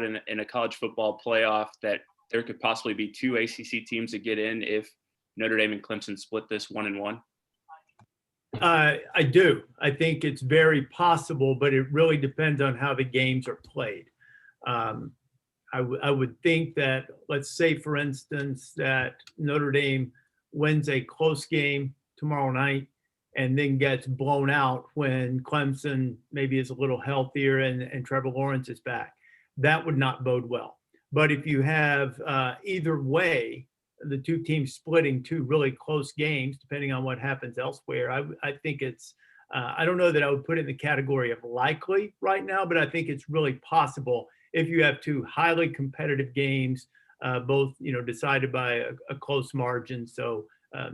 in a college football playoff that there could possibly be 2 ACC teams that get in if Notre Dame and Clemson split this 1-1? I do. I think it's very possible, but it really depends on how the games are played. I would think that, let's say, for instance, that Notre Dame wins a close game tomorrow night and then gets blown out when Clemson maybe is a little healthier and Trevor Lawrence is back. That would not bode well. But if you have either way, the two teams splitting 2 really close games, depending on what happens elsewhere, I think it's, I don't know that I would put it in the category of likely right now, but I think it's really possible if you have 2 highly competitive games, both, decided by a close margin. So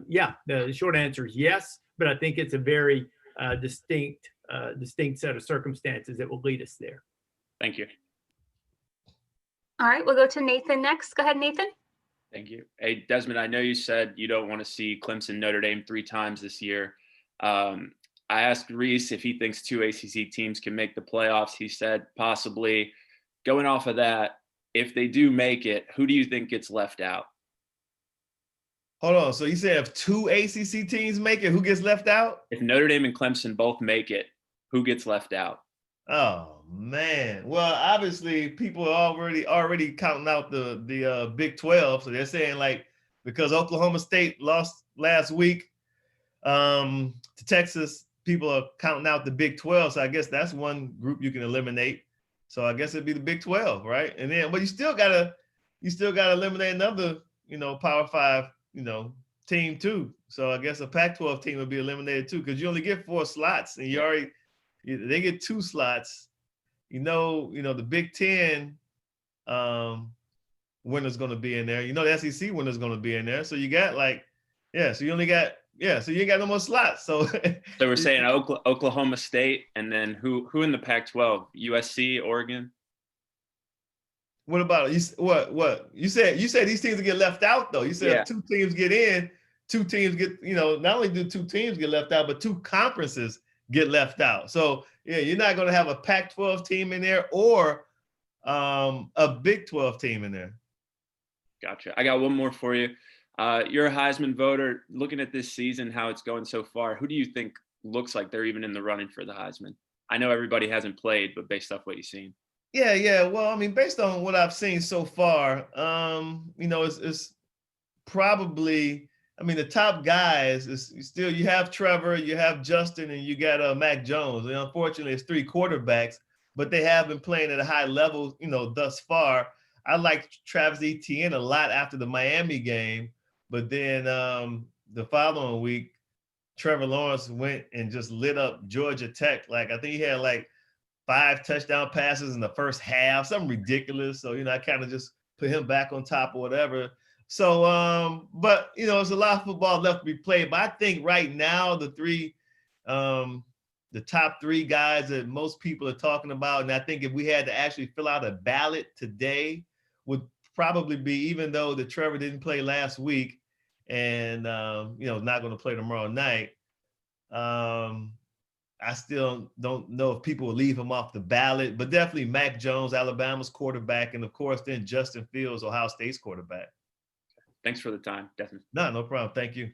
yeah, the short answer is yes, but I think it's a very distinct set of circumstances that will lead us there. Thank you. All right, we'll go to Nathan next. Go ahead, Nathan. Thank you. Hey, Desmond, I know you said you don't want to see Clemson Notre Dame 3 times this year. I asked Rece if he thinks 2 ACC teams can make the playoffs. He said possibly. Going off of that, if they do make it, who do you think gets left out? Hold on. So you said if 2 ACC teams make it, who gets left out? If Notre Dame and Clemson both make it, who gets left out? Oh man. Well, obviously people are already counting out the Big 12. So they're saying, like, because Oklahoma State lost last week to Texas, people are counting out the Big 12. So I guess that's one group you can eliminate. So I guess it'd be the Big 12, right? And then, but you still gotta eliminate another, Power 5, team too. So I guess a Pac-12 team would be eliminated too, because you only get 4 slots, and they get 2 slots. The Big 10 winner's going to be in there. The SEC winner's going to be in there. So you got so you ain't got no more slots. So we're saying Oklahoma State, and then who in the Pac-12? USC, Oregon. What about what you said? You said these teams will get left out though. You said if 2 teams get in, 2 teams get, not only do 2 teams get left out, but 2 conferences get left out. So yeah, you're not going to have a Pac-12 team in there or a Big 12 team in there. Gotcha. I got one more for you. You're a Heisman voter. Looking at this season, how it's going so far, who do you think looks like they're even in the running for the Heisman? I know everybody hasn't played, but based off what you've seen. Yeah. Well, I mean, based on what I've seen so far, it's probably, the top guys is still, you have Trevor, you have Justin, and you got Mac Jones. And unfortunately, it's 3 quarterbacks, but they have been playing at a high level, thus far. I liked Travis Etienne a lot after the Miami game, but then the following week, Trevor Lawrence went and just lit up Georgia Tech. Like, I think he had 5 touchdown passes in the first half, something ridiculous. So, I kind of just put him back on top or whatever. So, but, there's a lot of football left to be played. But I think right now, the top 3 guys that most people are talking about, and I think if we had to actually fill out a ballot today, would probably be, even though the Trevor didn't play last week and, not going to play tomorrow night, I still don't know if people will leave him off the ballot, but definitely Mac Jones, Alabama's quarterback, and of course then Justin Fields, Ohio State's quarterback. Thanks for the time, Desmond. No problem. Thank you.